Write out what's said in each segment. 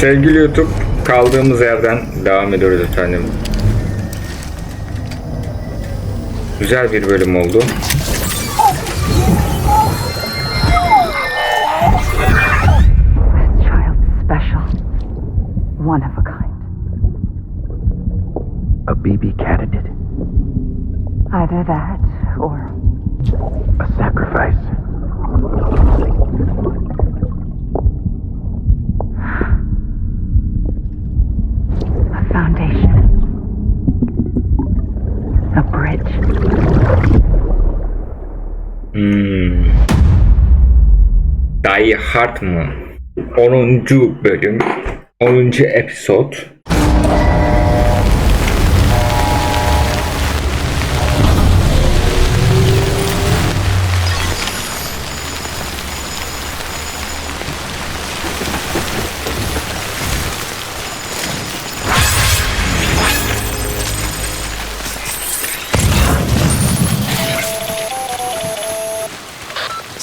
Sevgili YouTube, kaldığımız yerden devam ediyoruz efendim. Güzel bir bölüm oldu. This child's special. One of a kind. A BB candidate. Either that or A sacrifice. a foundation. A bridge. Die Hard mı? 10. bölüm, 10. episod.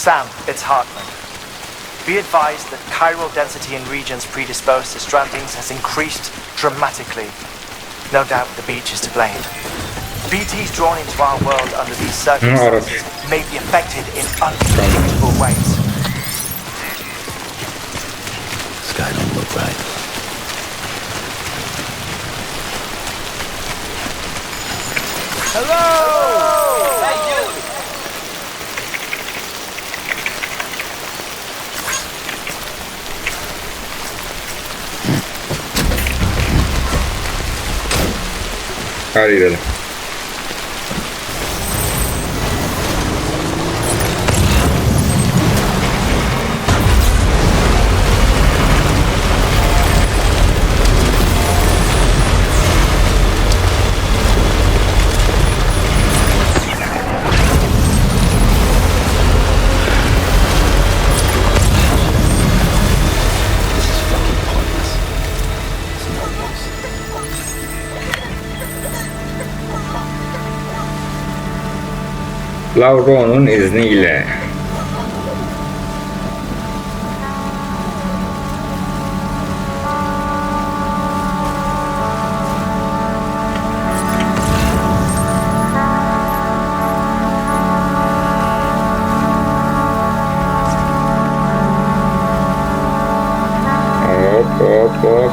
Sam, it's Hartman. Be advised that chiral density in regions predisposed to strandings has increased dramatically. No doubt the beach is to blame. BTs drawn into our world under these circumstances may be affected in unpredictable ways. Sky don't look right. Hadi gidelim. Lauro'nun izniyle. Hop.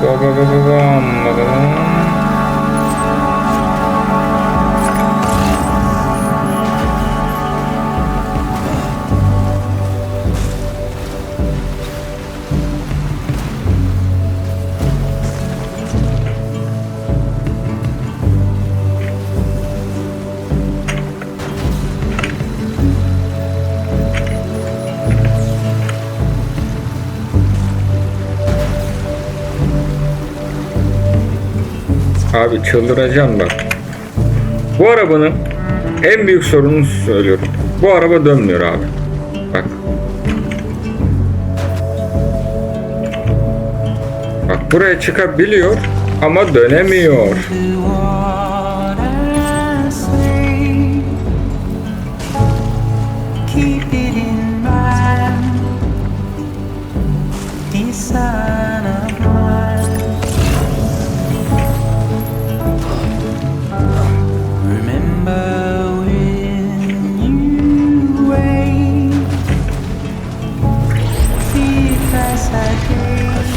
Abi çıldıracağım bak. Bu arabanın en büyük sorununu söylüyorum. Bu araba dönmüyor abi. Bak. Bak buraya çıkabiliyor ama dönemiyor.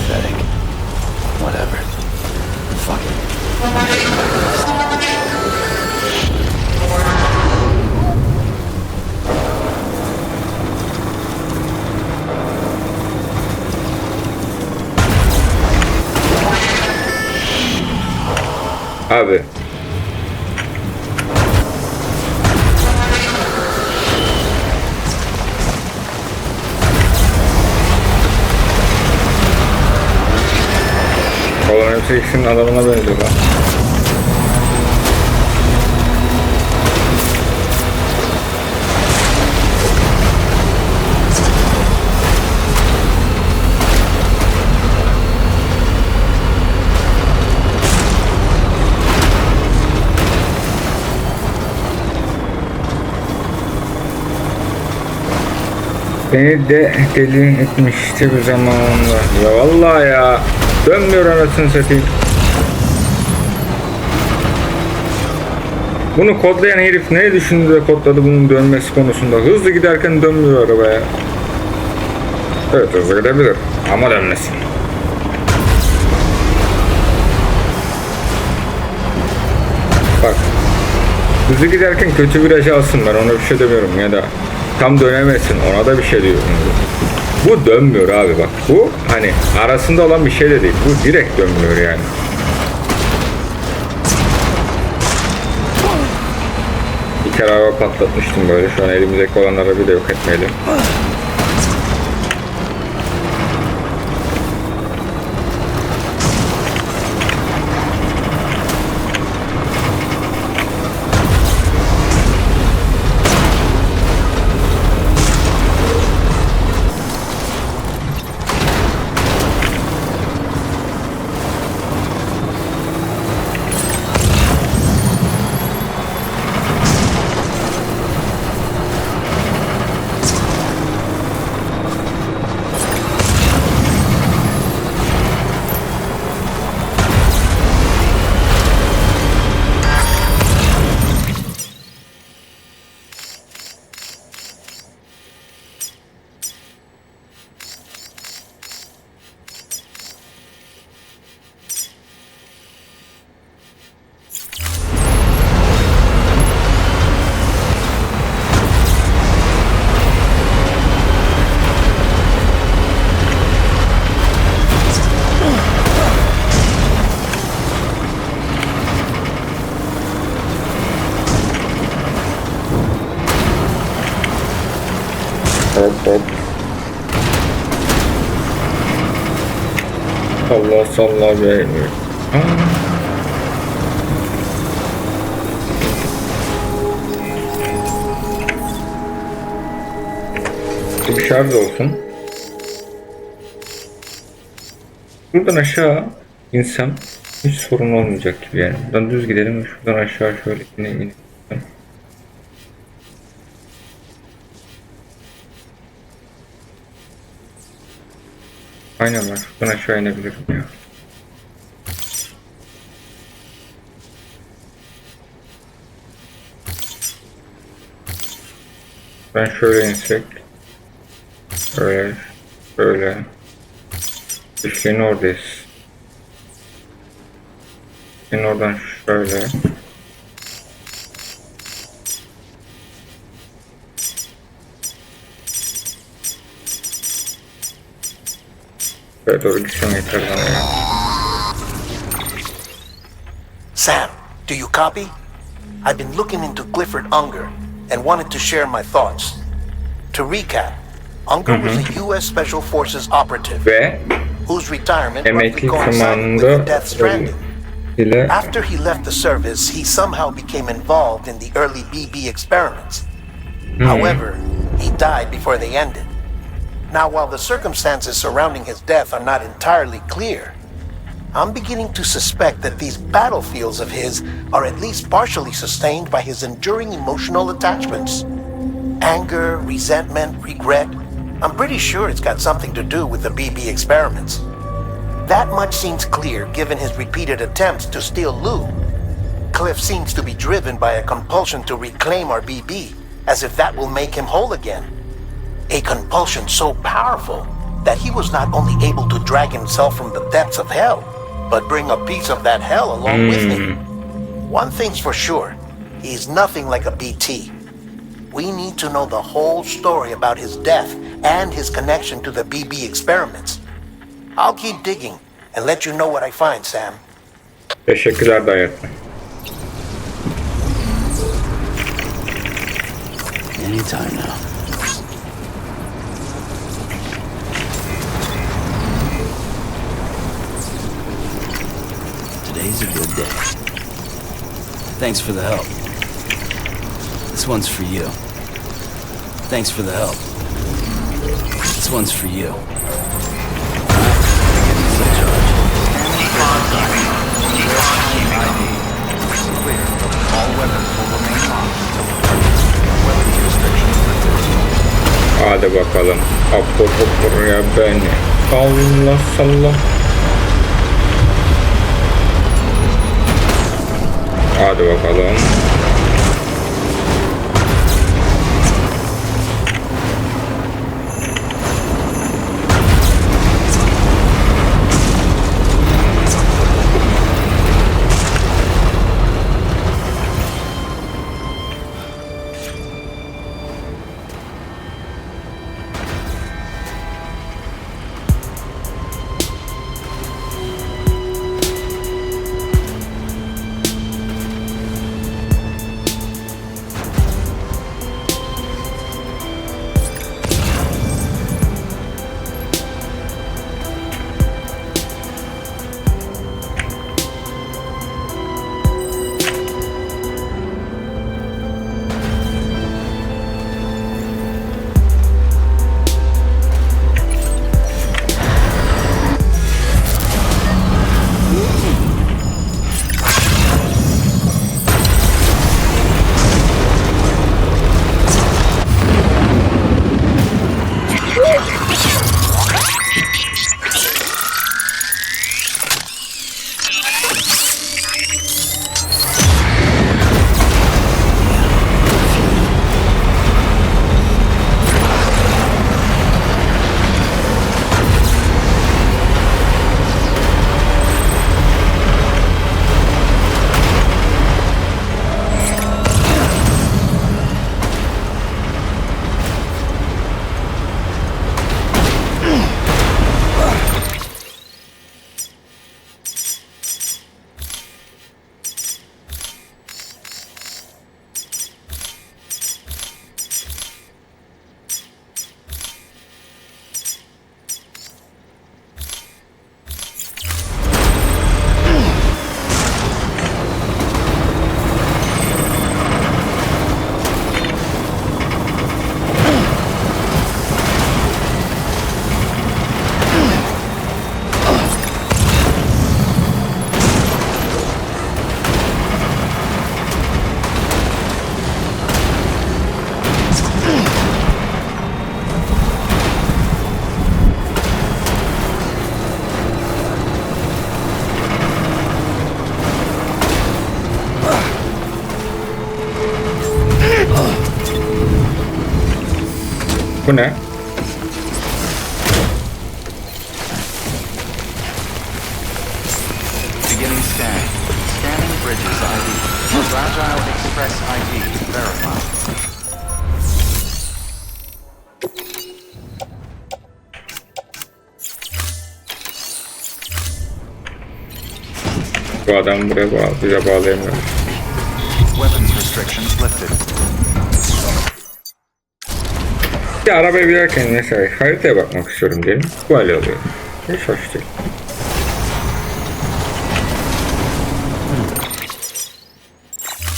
Pathetic. Whatever. Fuck it. Abi. Kolon F8'in adamına benziyor lan. Beni de deli etmişti bir zamanlar. Ya vallahi ya. Dönmüyor anasını satayım. Bunu kodlayan herif ne düşündü de kodladı bunun dönmesi konusunda. Hızlı giderken dönmüyor arabaya. Evet, hızlı gidebilir ama dönmesin. Bak, hızlı giderken kötü viraj alsın, ben ona bir şey demiyorum, ya da tam dönemesin, ona da bir şey diyorum. Bu dönmüyor abi, bak bu hani arasında olan bir şey de değil, bu direkt dönmüyor yani. Bir kere araba patlatmıştım böyle, şu an elimizdeki olanları bir de yok etmeyelim. Hop. Allah sallah be. Bir şarj olsun. Buradan aşağı insem hiç sorun olmayacak gibi yani. Buradan düz gidelim, şuradan aşağı şöyle inelim. Aynen, ben şuradan aşağı inebilirim ya. Ben şöyle insek. Böyle. Üçgenin oradayız. Üçgenin oradan şöyle. Böyle doğru gitsem yeter bana ya. Sam, do you copy? I've been looking into Clifford Unger and wanted to share my thoughts. To recap, Unger was a U.S. Special Forces operative Ve whose retirement emeklilik coincided with zamanında the Death Stranding. ile After he left the service, he somehow became involved in the early BB experiments. However, he died before they ended. Now, while the circumstances surrounding his death are not entirely clear, I'm beginning to suspect that these battlefields of his are at least partially sustained by his enduring emotional attachments. Anger, resentment, regret. I'm pretty sure it's got something to do with the BB experiments. That much seems clear given his repeated attempts to steal Lou. Cliff seems to be driven by a compulsion to reclaim our BB, as if that will make him whole again. A compulsion so powerful that he was not only able to drag himself from the depths of hell, but bring a piece of that hell along with him. One thing's for sure, he's nothing like a BT. We need to know the whole story about his death and his connection to the BB experiments. I'll keep digging and let you know what I find, Sam. teşekkürler dayı. Anytime now. Today's a good day. Thanks for the help. This one's for you. Thanks for the help. This one's for you. Hadi bakalım. Apur ya beni. Allah Allah. Hadi bakalım. Bu ne? Beginning scan. Scanning bridges ID. Fragile Express ID verified. Bu adam buraya bize bağlayamıyor. Weapons restrictions lifted. Bir arabaya binerken mesela haritaya bakmak istiyorum diyelim. Böyle oluyor. Hiç hoş değil.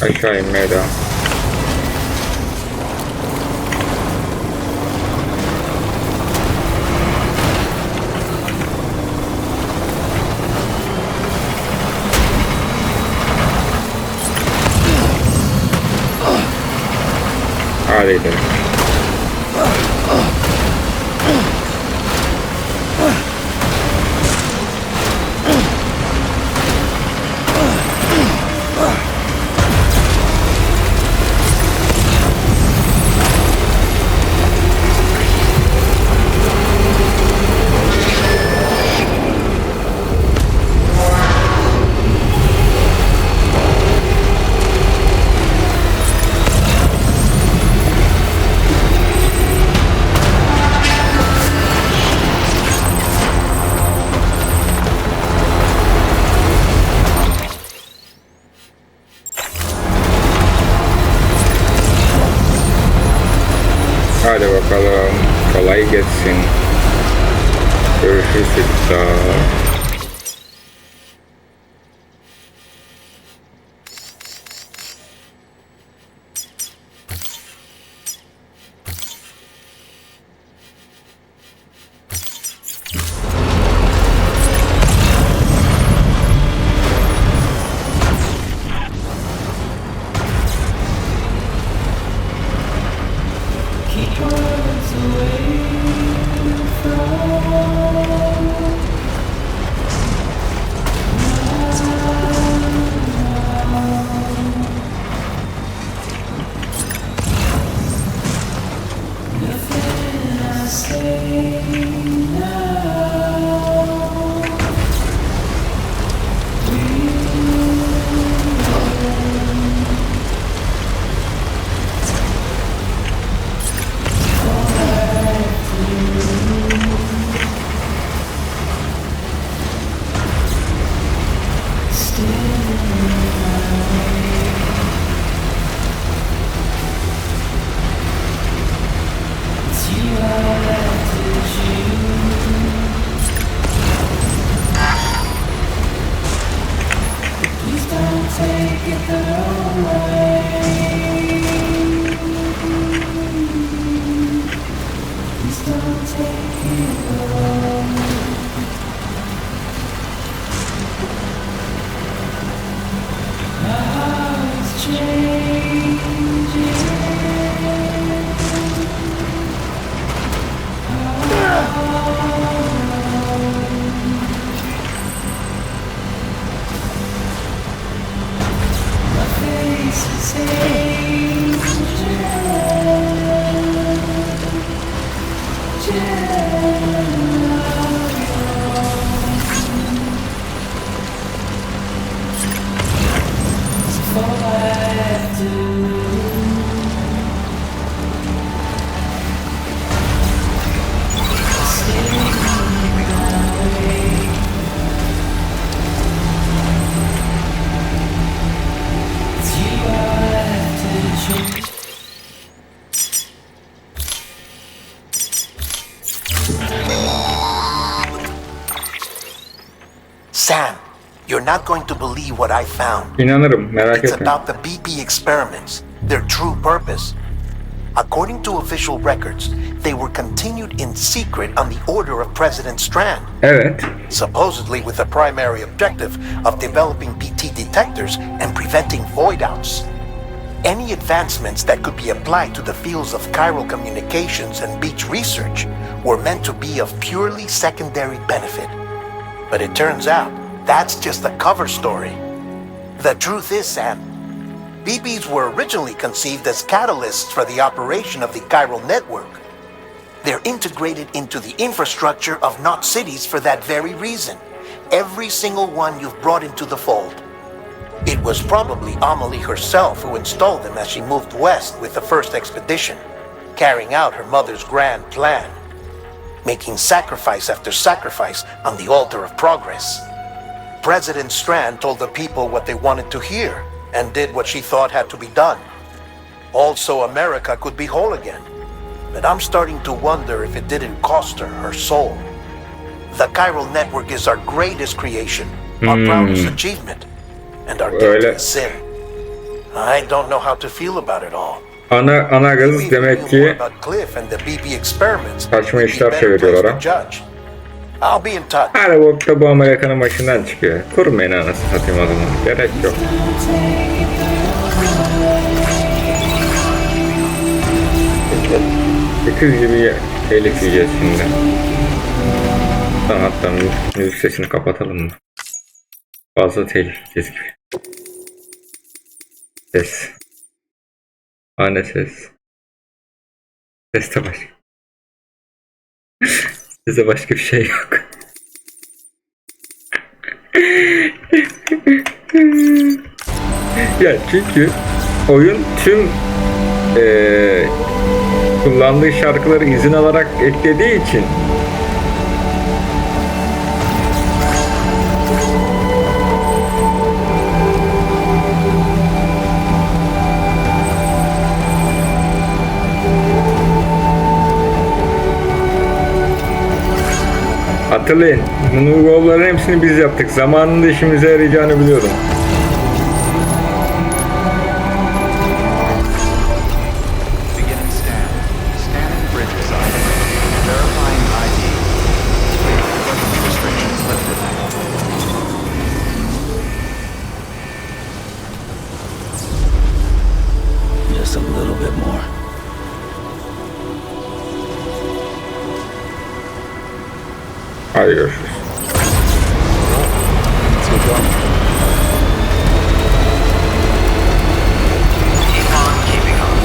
Aşağı inmeye devam. Hadi gidelim. Hadi bakalım. Kolay gelsin. Görüşürüz çocuklar. Sam, you're not going to believe what I found. İnanırım, merak It's etme. about the BB experiments, their true purpose. According to official records, they were continued in secret on the order of President Strand, Evet. supposedly with the primary objective of developing BT detectors and preventing void-outs. Any advancements that could be applied to the fields of chiral communications and beach research were meant to be of purely secondary benefit. But it turns out, that's just a cover story. The truth is, Sam, BBs were originally conceived as catalysts for the operation of the chiral network. They're integrated into the infrastructure of not cities for that very reason. Every single one you've brought into the fold. It was probably Amelie herself who installed them as she moved west with the first expedition, carrying out her mother's grand plan, making sacrifice after sacrifice on the altar of progress. President Strand told the people what they wanted to hear and did what she thought had to be done. Also, America could be whole again. But I'm starting to wonder if it didn't cost her soul. The chiral network is our greatest creation, our proudest achievement, and our deadliest sin. I don't know how to feel about it all. Ana kız demek ki saçma işler çeviriyorlar ha. I'll be in touch. Her vakti bu Amerika'nın başından çıkıyor. Kurmayın anasını satayım o zaman. Gerek yok. Kız gibi telif yiyeceğiz şimdi. Hatta müzik sesini kapatalım mı? Fazla telif yiyeceğiz gibi. Ses. Anne ses. Seste başka. Size başka bir şey yok. Ya çünkü oyun tüm kullandığı şarkıları izin alarak eklediği için hatırlayın, bu golların hepsini biz yaptık. Zamanında işimize yarayacağını biliyordum. Beginning scan. Scanning bridges ID. Verifying ID. Booking restrictions lifted. Just a little bit more. Hadi görüşürüz. Keep on keeping on.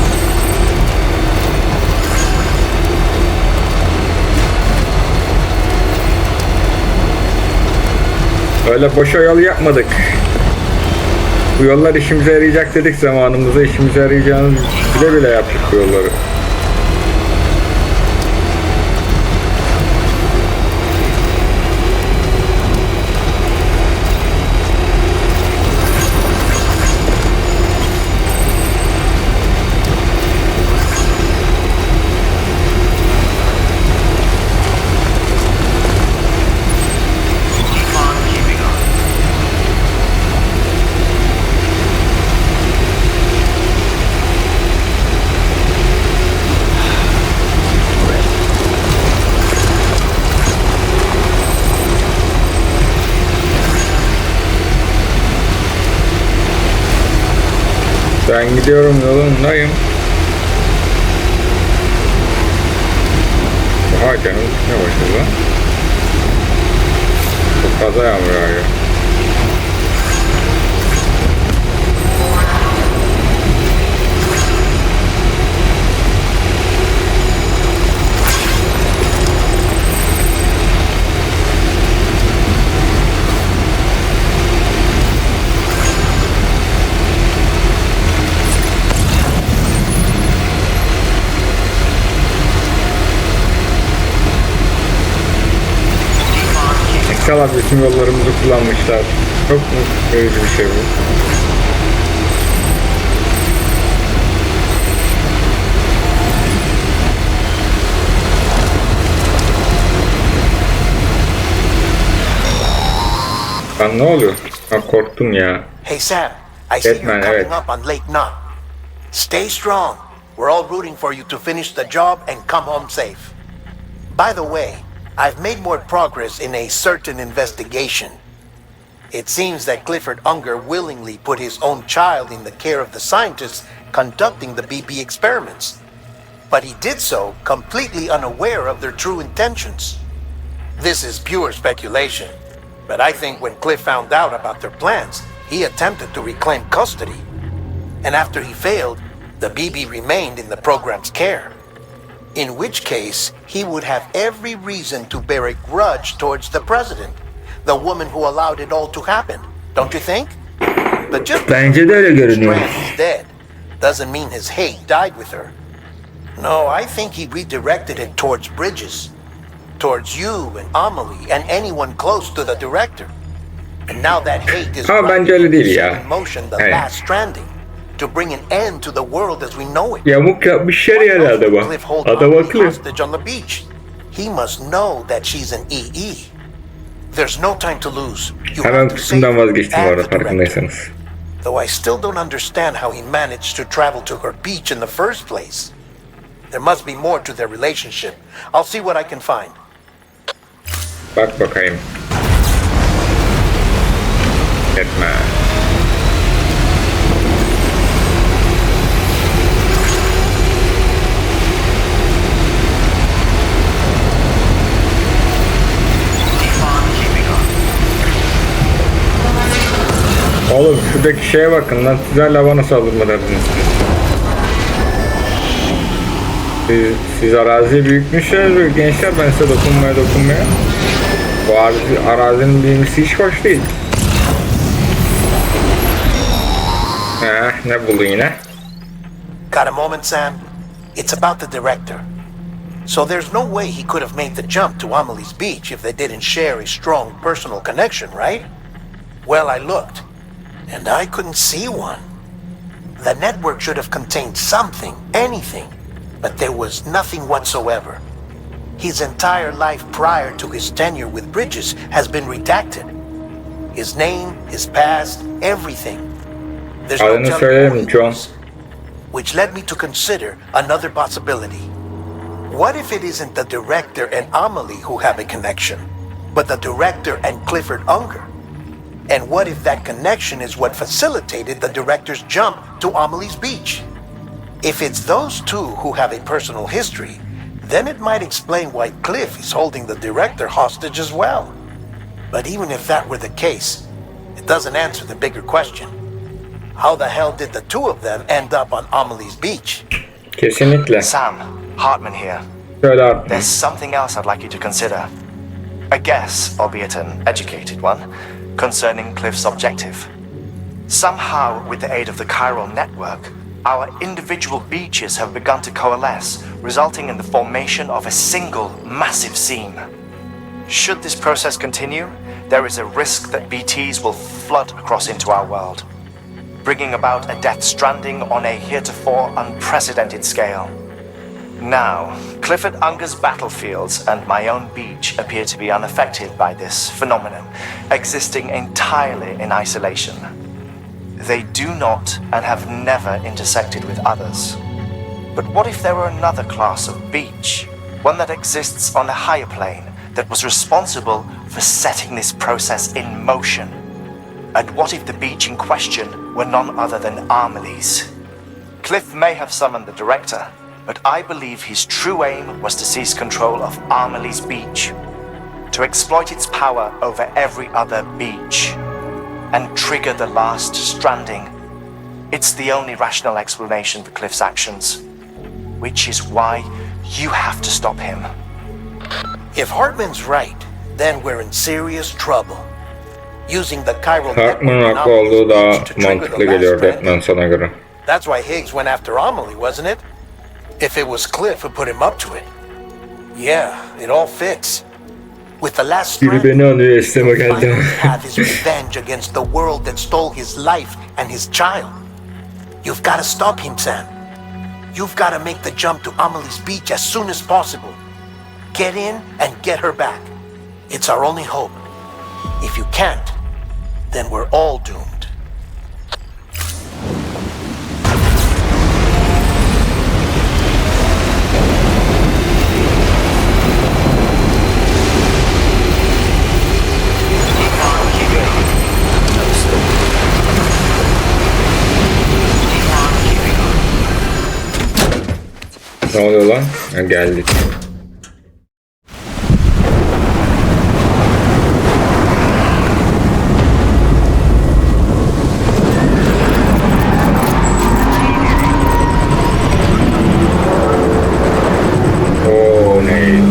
Öyle boşa yol yapmadık. Bu yollar işimize yarayacak dedik zamanımızda. İşimize yarayacağını bile bile yaptık bu yolları. Keep on keeping on. Ben gidiyorum, yolundayım. Aha canım ne başladı lan? Çok fazla yağmur yağıyor. İnşallah bütün yollarımızı kullanmışlar. Çok mutlu edici bir şey bu. Lan ne oluyor? Ha, korktum ya. Hey Sam, I see Batman, you're coming evet. up on Lake Knot. Stay strong. We're all rooting for you to finish the job and come home safe. By the way, I've made more progress in a certain investigation. It seems that Clifford Unger willingly put his own child in the care of the scientists conducting the BB experiments. But he did so completely unaware of their true intentions. This is pure speculation, but I think when Cliff found out about their plans, he attempted to reclaim custody. And after he failed, the BB remained in the program's care. In which case, he would have every reason to bear a grudge towards the president, the woman who allowed it all to happen. Don't you think? But just Bence de öyle görünüyor. Strand is dead doesn't mean his hate died with her. No, I think he redirected it towards Bridges, towards you and Amelie and anyone close to the director. And now that hate is Ama bence öyle değil ya. in motion the Evet. last Stranding to bring an end to the world as we know it. Yamuk yapmışlar yani adama. Cliff hold Adam Amelie haklı. hostage on the beach. He must know that she's an EE. There's no time to lose. You Hemen have to save kısımdan her vazgeçtim bu and arada the director. farkındaysanız. Though I still don't understand how he managed to travel to her beach in the first place. There must be more to their relationship. I'll see what I can find. Bak bakayım. Etme. Oğlum şuradaki şeye bakın lan, sizlerle bana saldırmadınız. Siz araziyi büyütmüşsünüz gençler, ben size dokunmaya. Bu arazinin büyümesi hiç hoş değil. Ne buldun yine? Got a moment, Sam? It's about the director. So there's no way he could have made the jump to Amelie's beach if they didn't share a strong personal connection, right? Well, I looked, and I couldn't see one. The network should have contained something, anything, but there was nothing whatsoever. His entire life prior to his tenure with Bridges has been redacted. His name, his past, everything. There's no Adını telling söylerim who he John. was. Which led me to consider another possibility. What if it isn't the director and Amelie who have a connection, but the director and Clifford Unger? And what if that connection is what facilitated the director's jump to Amelie's beach? If it's those two who have a personal history, then it might explain why Cliff is holding the director hostage as well. But even if that were the case, it doesn't answer the bigger question. How the hell did the two of them end up on Amelie's beach? Kesinlikle. Sam, Hartman here. Şöyle artık. There's something else I'd like you to consider. A guess, albeit an educated one, concerning Cliff's objective. Somehow, with the aid of the chiral network, our individual beaches have begun to coalesce, resulting in the formation of a single massive seam. Should this process continue, there is a risk that BTs will flood across into our world, bringing about a death stranding on a heretofore unprecedented scale. Now, Clifford Unger's battlefields and my own beach appear to be unaffected by this phenomenon, existing entirely in isolation. They do not and have never intersected with others. But what if there were another class of beach, one that exists on a higher plane, that was responsible for setting this process in motion? And what if the beach in question were none other than Amelie's? Cliff may have summoned the director, but I believe his true aim was to seize control of Amelie's beach, to exploit its power over every other beach, and trigger the last stranding. It's the only rational explanation for Cliff's actions, which is why you have to stop him. If Hartman's right, then we're in serious trouble. Using the chiral Hartman'ın network haklı in olduğu daha Amelie's beach to trigger mantıklı the last geliyor stranding. Batman sana göre. That's why Higgs went after Amelie, wasn't it? If it was Cliff who put him up to it. Yeah, it all fits. With the last Biri stranding, beni anıyor isteme he'll geldi. finally have his revenge against the world that stole his life and his child. You've got to stop him, Sam. You've got to make the jump to Amelie's beach as soon as possible. Get in and get her back. It's our only hope. If you can't, then we're all doomed. Ne oluyor lan? Ha, geldik. Oo ne?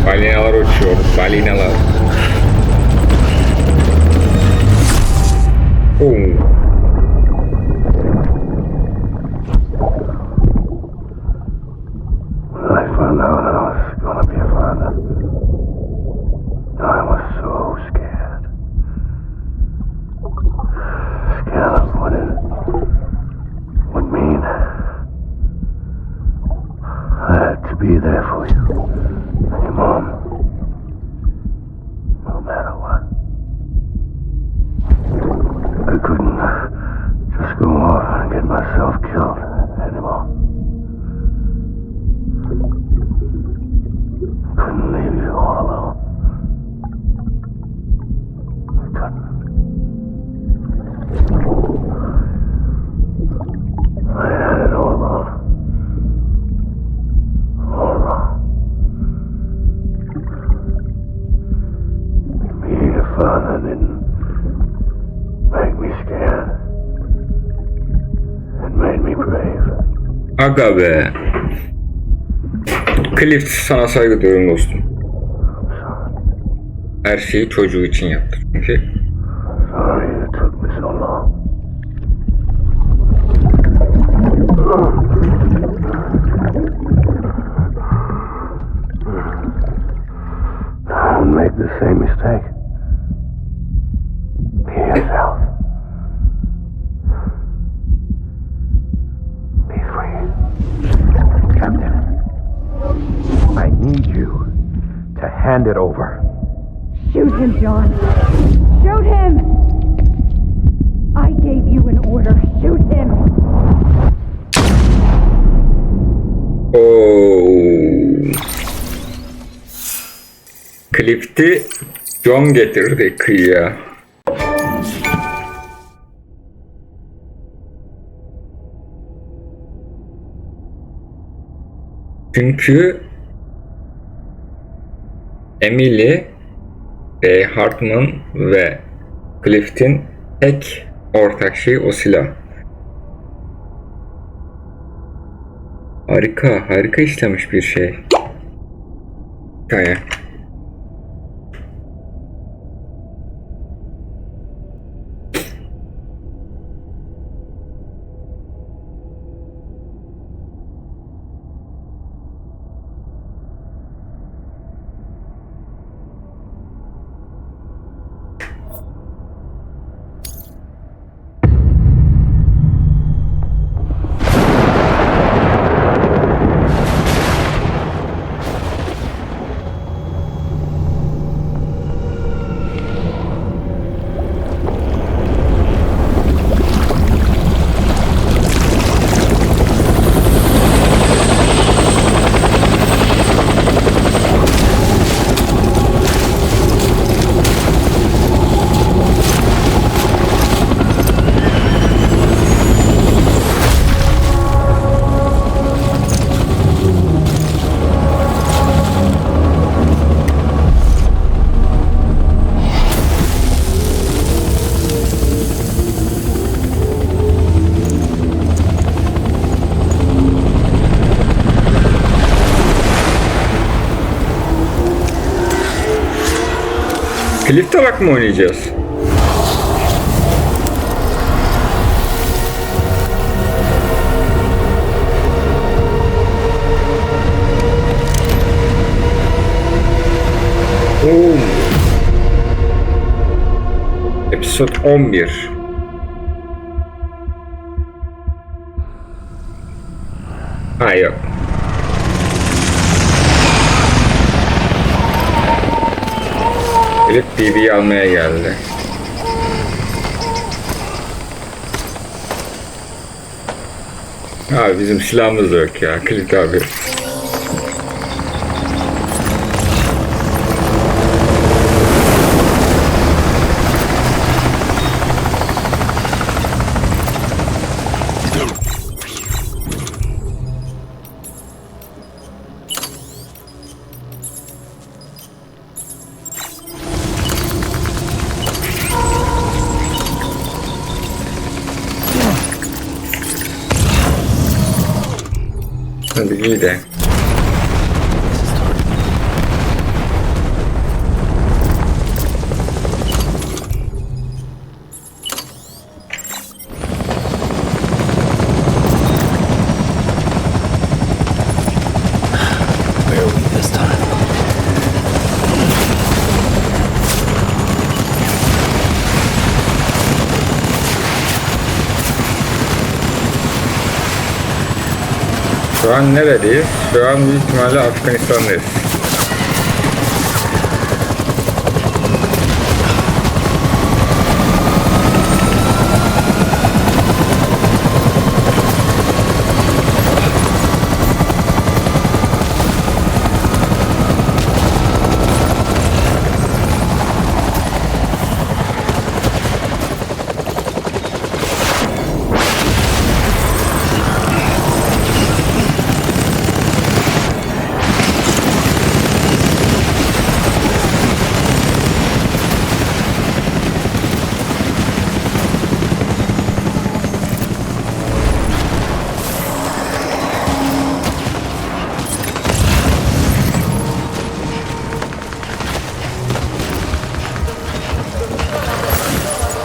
Balinalar uçuyor. Balinalar. Oo. I found out I was gonna be a father. I was so scared. Scared of what it would mean. I had to be there for you and your mom. No matter what. I couldn't just go off and get myself killed anymore. Couldn't leave you all alone. I couldn't. I had it all wrong. All wrong. Being a father didn't make me scared. It made me brave. Aga be. Cliff, sana saygı duyuyorum dostum. Her şeyi çocuğu için yaptı çünkü. Sorry it took me so long. Don't make the same mistake. Be yourself. Be free. Captain, I need you to hand it over. Shoot him, John. Shoot him! I gave you an order. Shoot him! Oo. Cliff'ti John getirdi kıyıya. Çünkü Emily, Hartman ve Cliff'in tek ortak şeyi o silah. Harika, harika işlemiş bir şey. Hikaye. Flip talak mı oynayacağız? Oo. Episode 11. Ha yok. Elif BB'yi almaya geldi. Abi bizim silahımız da yok ya. Clint abi. Hadi iyi de. Where are we this time? Şu an neredeyiz? Şu an büyük ihtimalle Afganistan'dayız.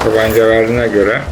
Tabanca verdiğine göre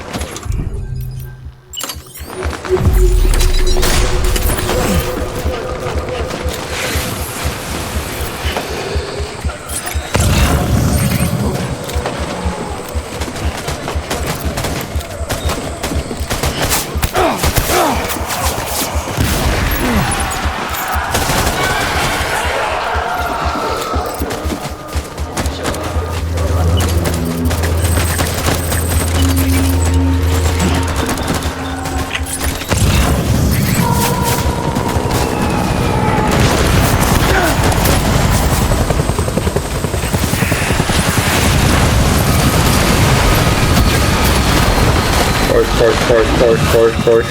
koş.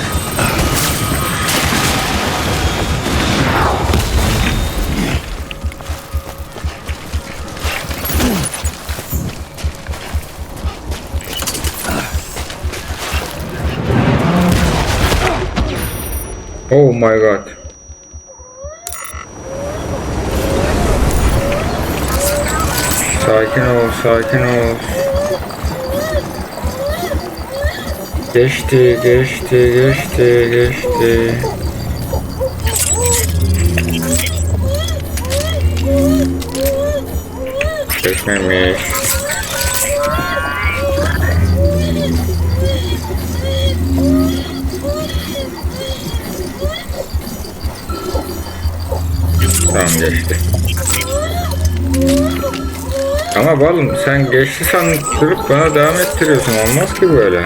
Oh my god. Sakin ol. Geçti. Geçmemiş. Tamam geçti. Ama balım sen geçti sanıp bana devam ettiriyorsun. Olmaz ki böyle.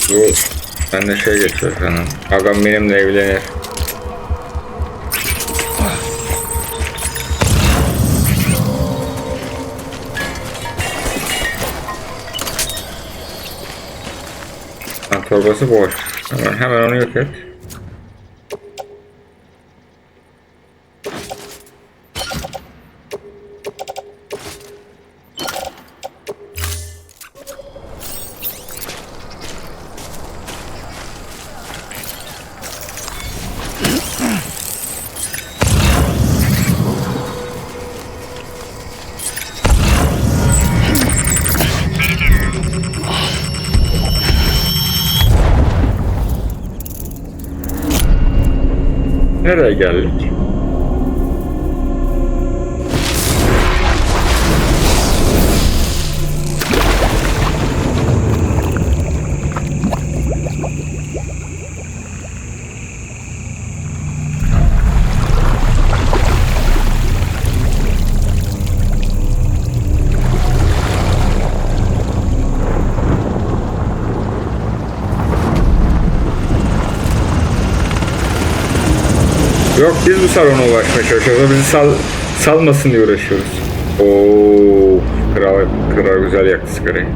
Bu bende şey geçiyor sanırım. Agam benimle evlenir. Torbası boş. Hemen onu yok et. Nereye geldik? Yok, biz bu salona ulaşmaya çalışıyoruz. O bizi salmasın diye uğraşıyoruz. Oo, kral güzel yaktı sigarayı.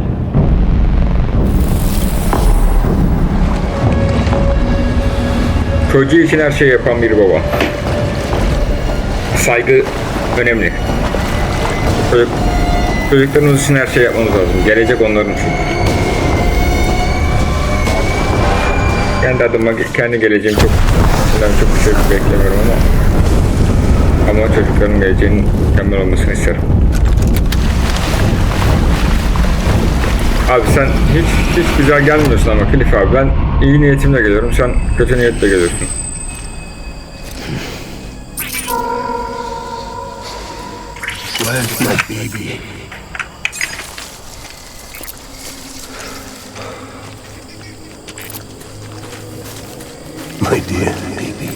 Çocuğu için her şeyi yapan bir baba. Saygı önemli. Çocuklarımız için her şeyi yapmamız lazım. Gelecek onların çünkü. Kendi adıma, kendi geleceğim çok bir şey beklemiyorum ama çocukların geleceğinin mükemmel olmasını isterim. Abi sen hiç güzel gelmiyorsun ama Cliff abi, ben iyi niyetimle geliyorum, sen kötü niyetle geliyorsun. Where's my baby? My dear baby.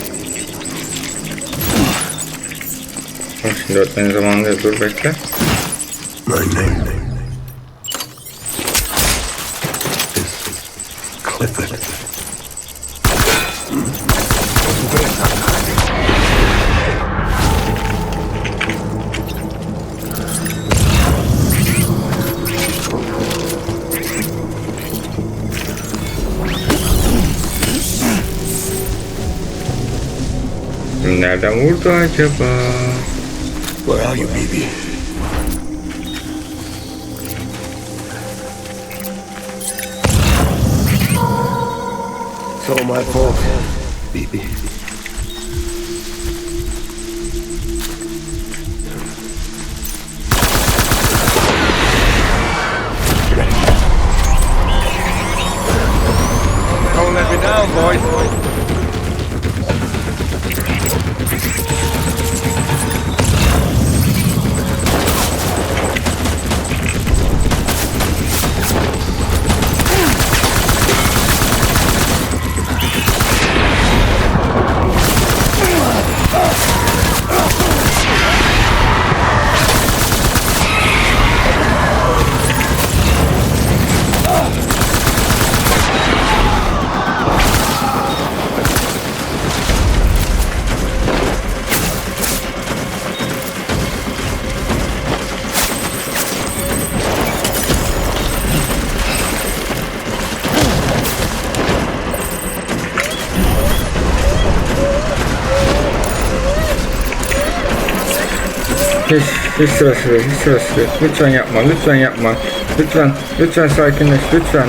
Şimdi öğretmenin zamanında dur bekle. My name is Clifford. Nereden vurdu acaba? Where are you, baby? It's all my fault, baby. Don't let me down, boys. Hiç sırası değil, hiç sırası değil. Lütfen yapma, lütfen yapma. Lütfen sakinleş, lütfen.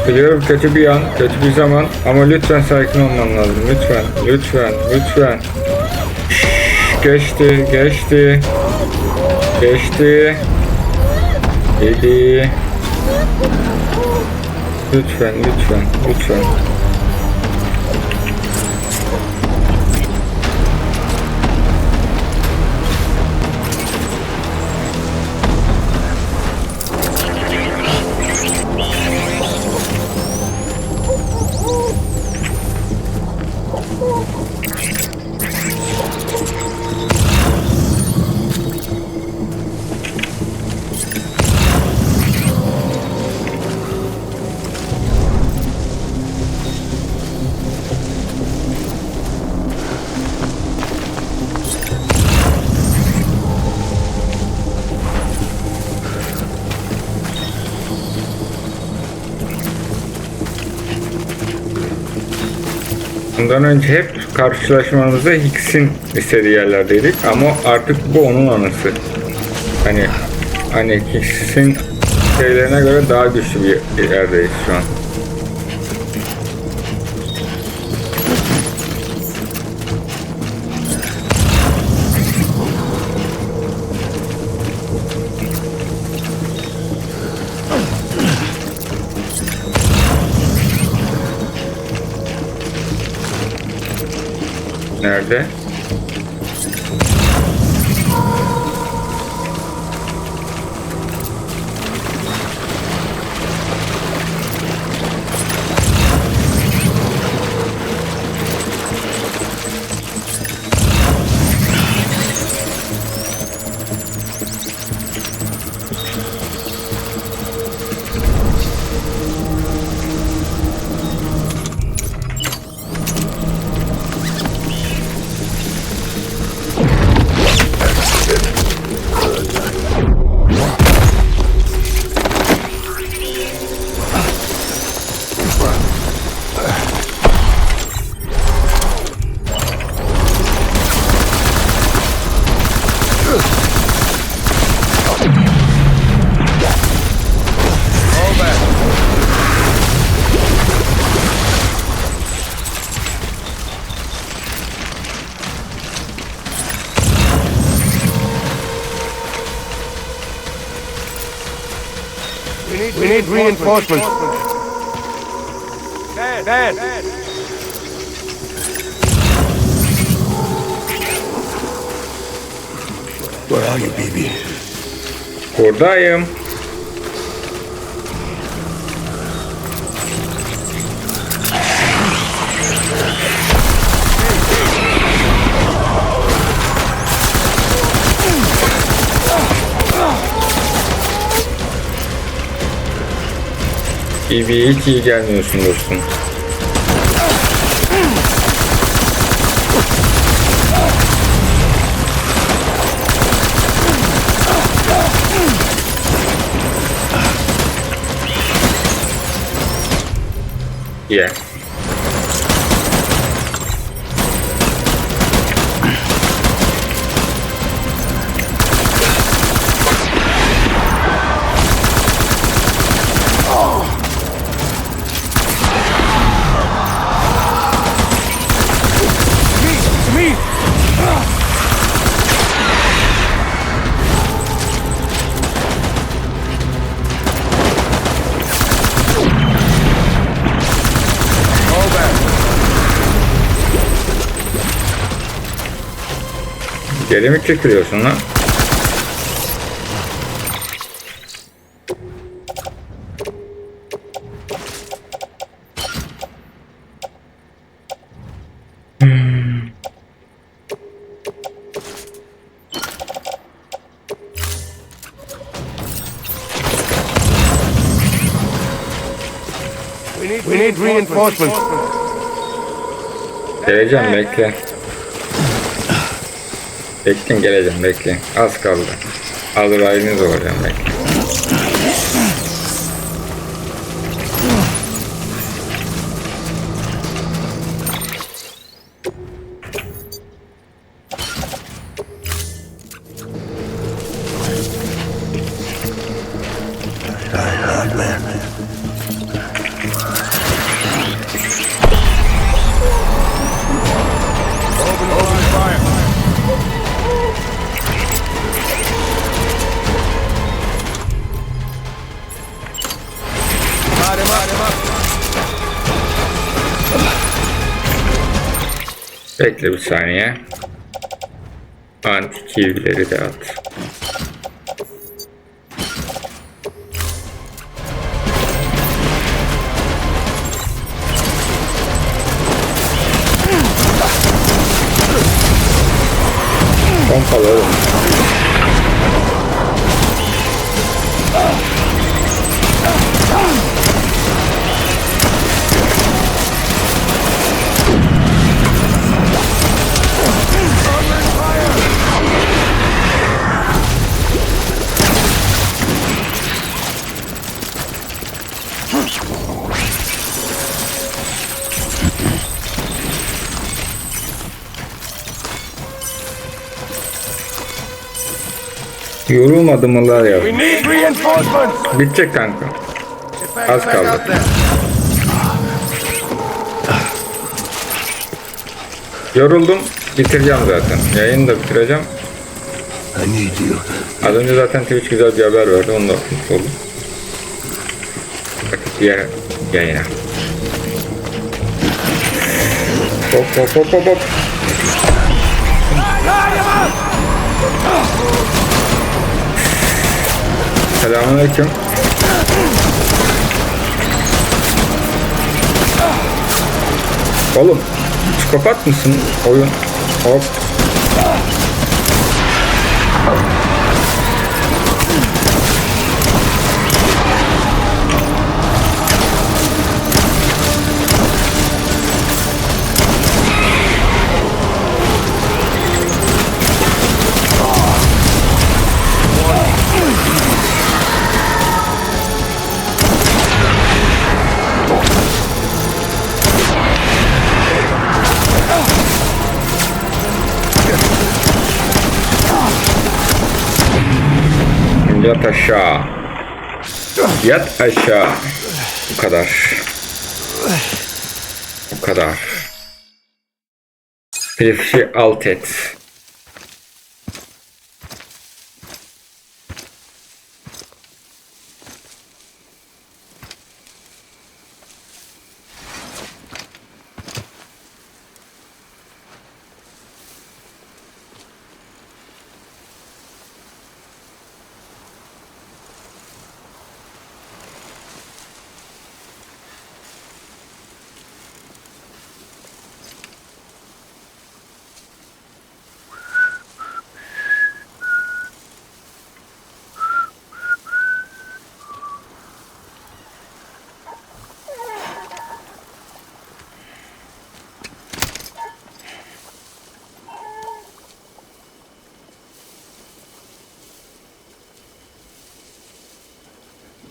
Biliyorum kötü bir an, kötü bir zaman ama lütfen sakin olman lazım. Lütfen. Geçti. Dedi. Lütfen. Bundan önce hep karşılaşmamızda Hicks'in istediği yerlerdeydik ama artık bu onun anısı. Hani Hicks'in şeylerine göre daha güçlü bir yerdeyiz şu an. Nerede? We need reinforcements. Bad. Where are you, BB? Buradayım. BB hiç iyi gelmiyorsun dostum. Yeah. Geri mi çekiliyorsun lan? We need reinforcements. Geleceğim, bekle. Bekleyin, geleceğim, bekleyin. Az kaldı. Azrail'iniz olacağım, bekle. Bekle bir saniye. Antik kivleri de at. Pompalı oğlum. Yorulmadı mılar ya? We need reinforcements. Bitecek kanka. Az kaldı. Yoruldum. Bitireceğim zaten. Yayını da bitireceğim. I need you. Az önce zaten Twitch güzel bir haber verdi. Onu da atmış oldum. Bakın diğer yayına. Hop hop hop hop hop. Selamünaleyküm. Oğlum psikopat mısın oyun? Hop. Yat aşağı. Yat aşağı. Bu kadar. Bu kadar. Fişi alt et.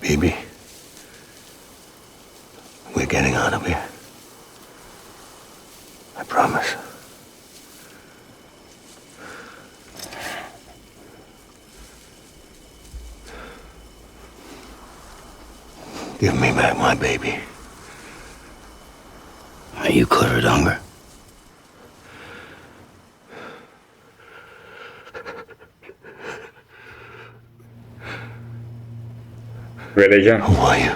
Baby, we're getting out of here. I promise. Give me back my baby. Are you cleared, hunger? Vereceğim. Who are you?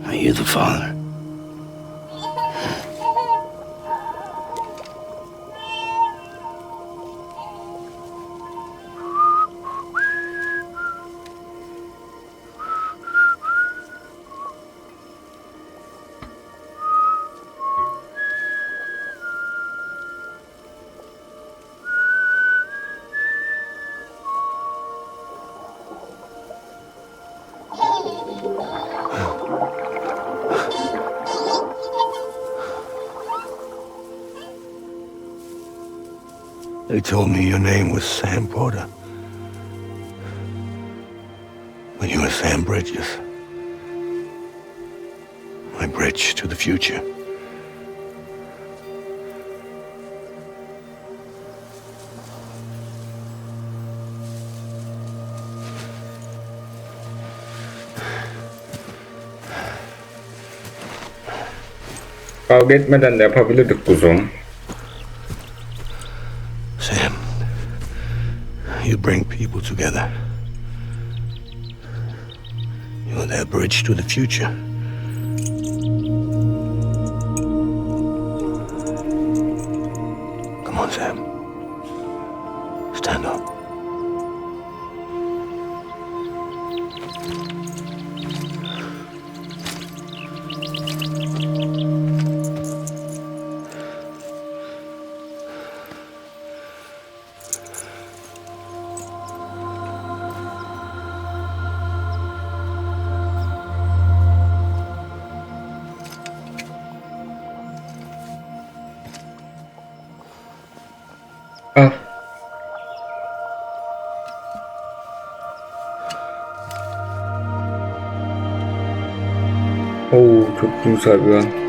Are you the father? They told me your name was Sam Porter. But you were Sam Bridges. My bridge to the future. Kavga etmeden de yapabilirdik kuzum. Sam, you bring people together. You're their bridge to the future. Come on, Sam. Stand up. Al. Oo, çok güzel bir an.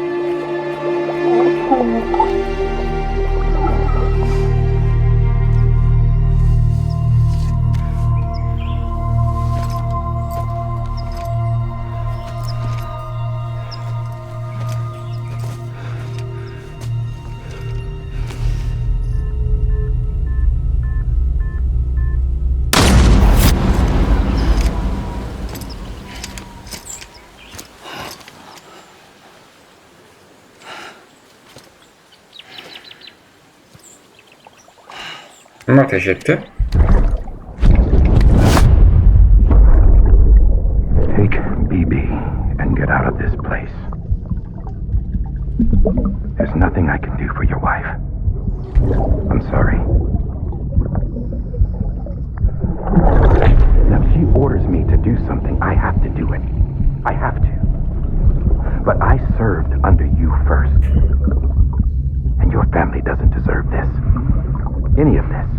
Kim ateş etti? Take BB and get out of this place. There's nothing I can do for your wife. I'm sorry. Now, if she orders me to do something, I have to do it. I have to. But I served under you first. And your family doesn't deserve this. Any of this.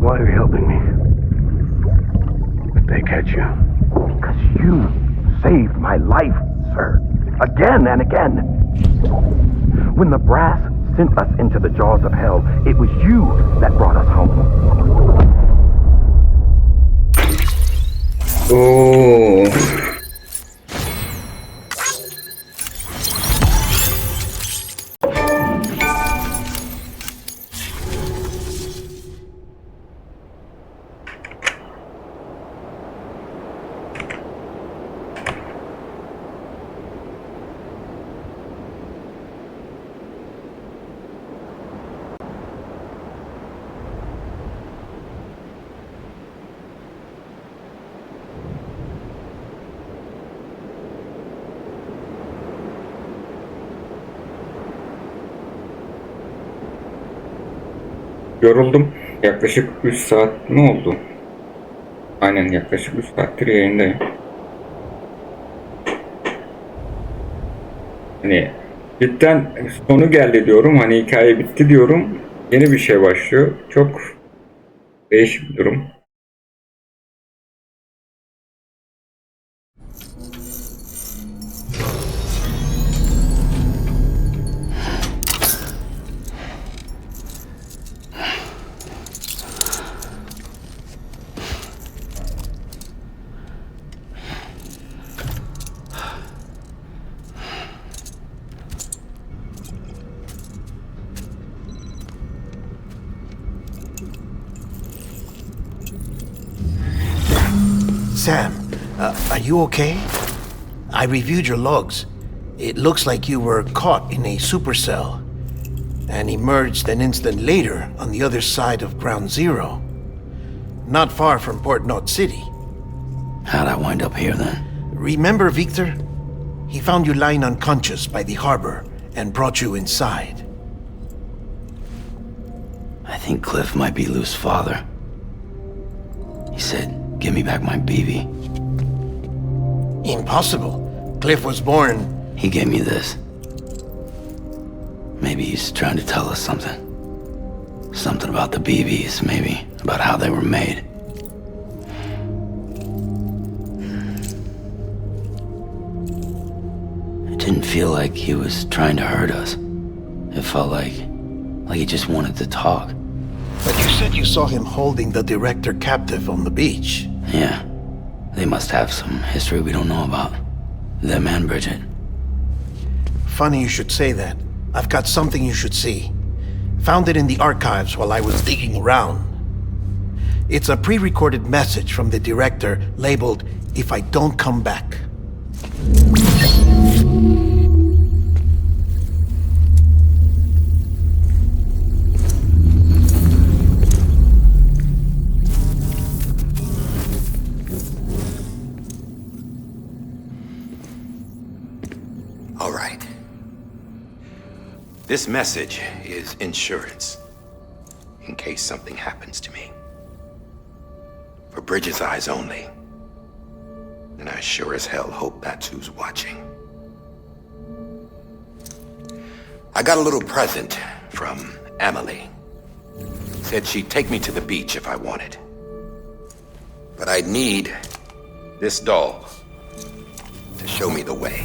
Why are you helping me? If they catch you. Because you saved my life, sir. Again and again. When the brass sent us into the jaws of hell, it was you that brought us home. Oo. Yoruldum. Yaklaşık 3 saat mi oldu? Aynen yaklaşık 3 saattir yayındayım. Hani cidden sonu geldi diyorum. Hani hikaye bitti diyorum. Yeni bir şey başlıyor. Çok değişik bir durum. Sam, are you okay? I reviewed your logs. It looks like you were caught in a supercell and emerged an instant later on the other side of Ground Zero. Not far from Port Knot City. How'd I wind up here then? Remember Victor? He found you lying unconscious by the harbor and brought you inside. I think Cliff might be Lou's father. He said, "Give me back my BB." Impossible. Cliff was born. He gave me this. Maybe he's trying to tell us something. Something about the BBs, maybe. About how they were made. It didn't feel like he was trying to hurt us. It felt like he just wanted to talk. But you said you saw him holding the director captive on the beach. Yeah. They must have some history we don't know about. Them and Bridget. Funny you should say that. I've got something you should see. Found it in the archives while I was digging around. It's a pre-recorded message from the director labeled, "If I don't come back." All right. This message is insurance, in case something happens to me. For Bridget's eyes only. And I sure as hell hope that's who's watching. I got a little present from Emily. Said she'd take me to the beach if I wanted. But I'd need this doll to show me the way.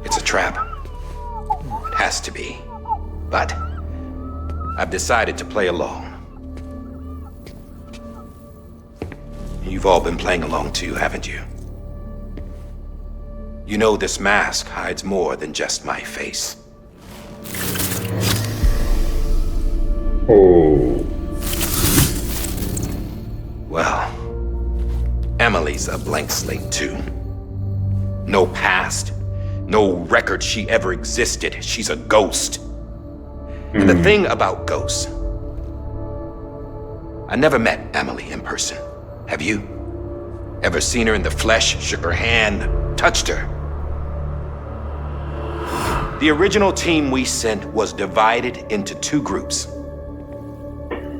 It's a trap. It has to be. But I've decided to play along. You've all been playing along too, haven't you? You know this mask hides more than just my face. Oo. Well, Emily's a blank slate too. No past, no record she ever existed. She's a ghost. And the thing about ghosts, I never met Emily in person. Have you? Ever seen her in the flesh, shook her hand, touched her? The original team we sent was divided into two groups.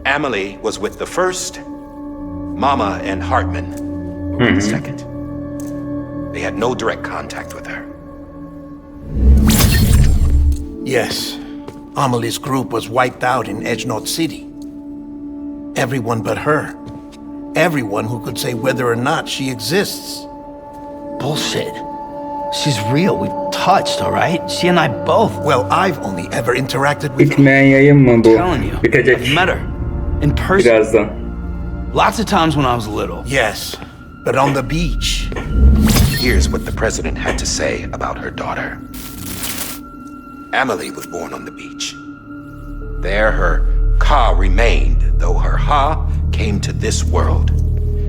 Emily was with the first, Mama and Hartman were with the second. They had no direct contact with her. Yes, Amelie's group was wiped out in Edgenot City. Everyone but her. Everyone who could say whether or not she exists. Bullshit. She's real. We've touched, all right? She and I both. Well, I've only ever interacted with her. Bitmeyen yayın mı bu? Telling you, Bitecek I've met her in person. birazdan. Lots of times when I was little. Yes, but on the beach. Here's what the president had to say about her daughter. Emily was born on the beach. There her Ka remained, though her Ha came to this world.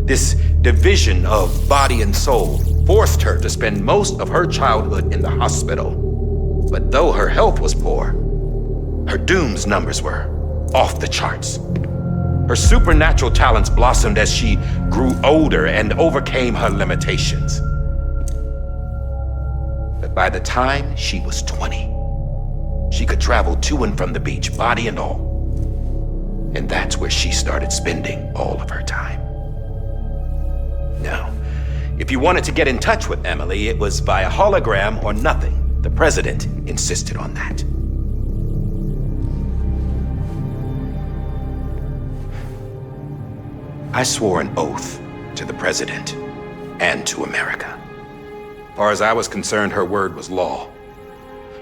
This division of body and soul forced her to spend most of her childhood in the hospital. But though her health was poor, her Doom's numbers were off the charts. Her supernatural talents blossomed as she grew older and overcame her limitations. But by the time she was 20, she could travel to and from the beach, body and all. And that's where she started spending all of her time. Now, if you wanted to get in touch with Emily, it was via hologram or nothing. The president insisted on that. I swore an oath to the president and to America. As far as I was concerned, her word was law.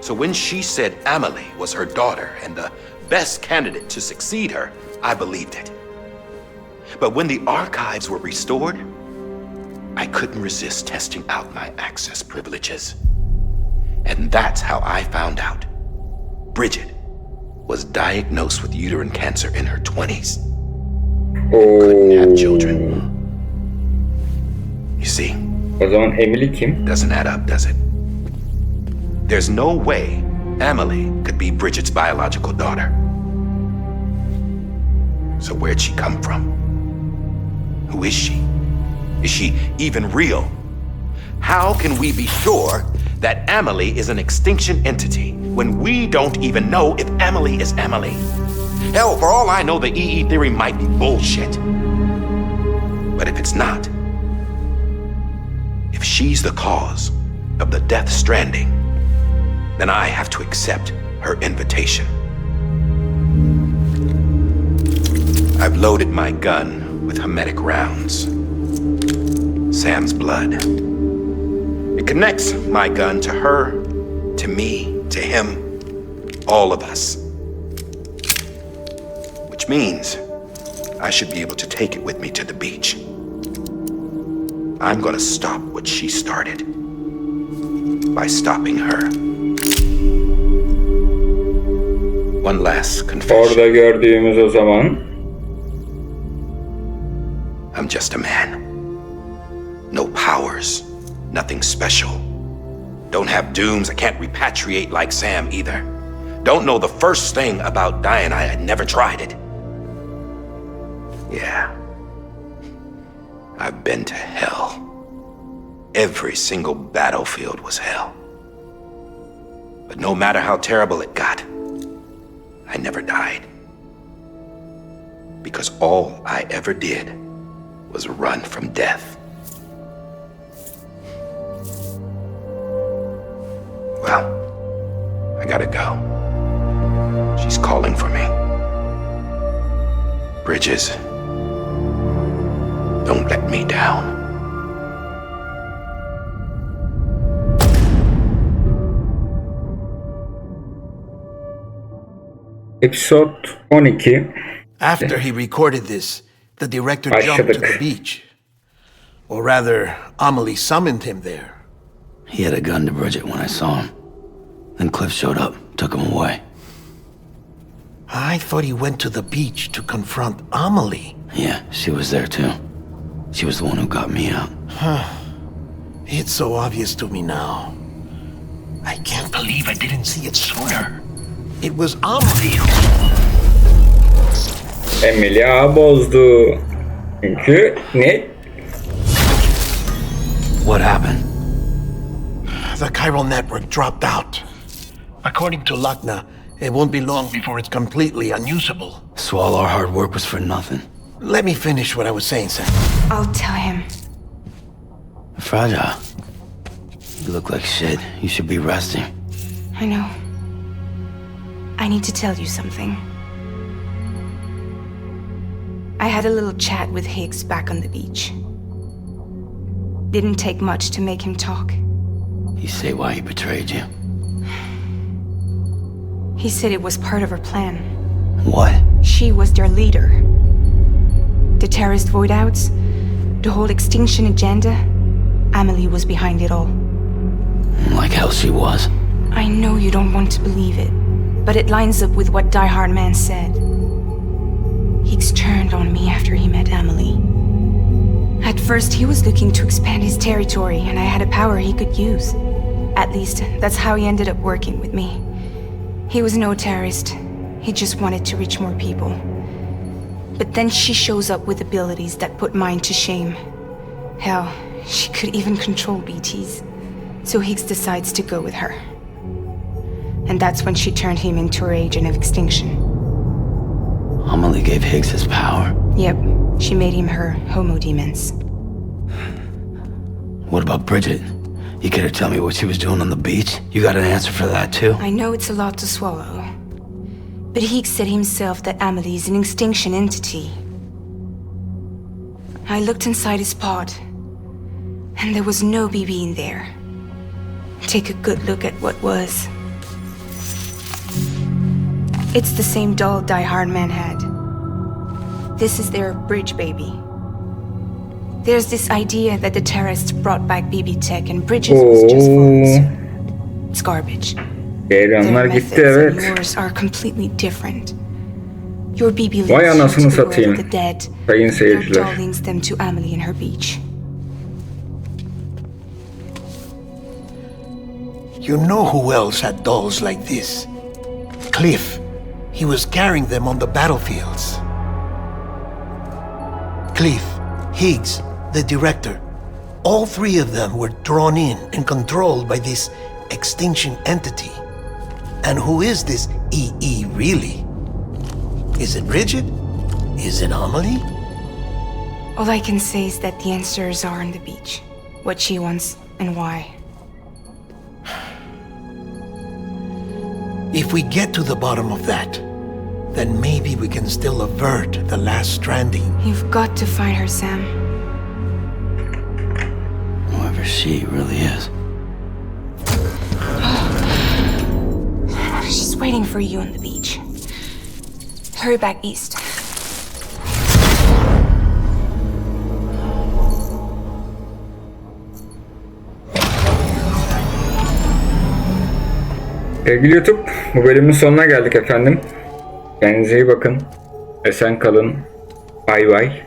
So when she said Emily was her daughter and the best candidate to succeed her, I believed it. But when the archives were restored, I couldn't resist testing out my access privileges. And that's how I found out Bridget was diagnosed with uterine cancer in her 20s. Couldn't have children. You see, O zaman Emily kim? doesn't add up, does it? There's no way Emily could be Bridget's biological daughter. So where'd she come from? Who is she? Is she even real? How can we be sure that Emily is an extinction entity when we don't even know if Emily is Emily? Hell, for all I know, the EE theory might be bullshit. But if it's not, if she's the cause of the death stranding, then I have to accept her invitation. I've loaded my gun with hermetic rounds. Sam's blood. It connects my gun to her, to me, to him, all of us. Which means I should be able to take it with me to the beach. I'm gonna stop what she started by stopping her. One last confession. Orada gördüğümüz o zaman. I'm just a man. No powers, nothing special. Don't have dooms, I can't repatriate like Sam either. Don't know the first thing about dying, I had never tried it. Yeah. I've been to hell. Every single battlefield was hell. But no matter how terrible it got, I never died. Because all I ever did was run from death. Well, I gotta go. She's calling for me. Bridges, don't let me down. Episode 12. After he recorded this, the director jumped to the beach. Or rather, Amelie summoned him there. He had a gun to Bridget when I saw him. Then Cliff showed up, took him away. I thought he went to the beach to confront Amelie. Yeah, she was there too. She was the one who got me out. It's so obvious to me now. I can't believe I didn't see it sooner. It was Amelie. Emilia bozdu. Çünkü ne? What happened? The chiral network dropped out. According to Lakna, it won't be long before it's completely unusable. So all our hard work was for nothing. Let me finish what I was saying, Sam. I'll tell him. Fragile. You look like shit. You should be resting. I know. I need to tell you something. I had a little chat with Higgs back on the beach. Didn't take much to make him talk. You say why he betrayed you? He said it was part of her plan. What? She was their leader. The terrorist void outs, the whole extinction agenda, Amelie was behind it all. Like hell she was. I know you don't want to believe it, but it lines up with what Die Hard Man said. Higgs turned on me after he met Amelie. At first, he was looking to expand his territory, and I had a power he could use. At least, that's how he ended up working with me. He was no terrorist. He just wanted to reach more people. But then she shows up with abilities that put mine to shame. Hell, she could even control BTs. So Higgs decides to go with her. And that's when she turned him into her agent of extinction. Amelie gave Higgs his power. Yep, she made him her homo demons. What about Bridget? You care to tell me what she was doing on the beach? You got an answer for that too? I know it's a lot to swallow. But Higgs said himself that Amelie is an extinction entity. I looked inside his pod, and there was no BB in there. Take a good look at what was. It's the same doll Die Hard Man had. This is their bridge baby. There's this idea that the terrorists brought back BB tech and Bridges was just falling soon. It's garbage. Their Ceyranlar methods gitti, evet. and yours are completely different. Your BB links Vay you anasını to the world satayım. of the dead. Sayın Your seyirciler. doll links them to Amelie and her beach. You know who else had dolls like this? Cliff. He was carrying them on the battlefields. Cliff, Higgs, the director. All three of them were drawn in and controlled by this extinction entity. And who is this EE really? Is it Bridget? Is it Amelie? All I can say is that the answers are on the beach. What she wants and why. If we get to the bottom of that, then maybe we can still avert the last stranding. You've got to find her, Sam. Whoever she really is. She's waiting for you on the beach. Hurry back east. Sevgili YouTube, bu bölümün sonuna geldik efendim. Kendinize iyi bakın. Esen kalın. Bay bay.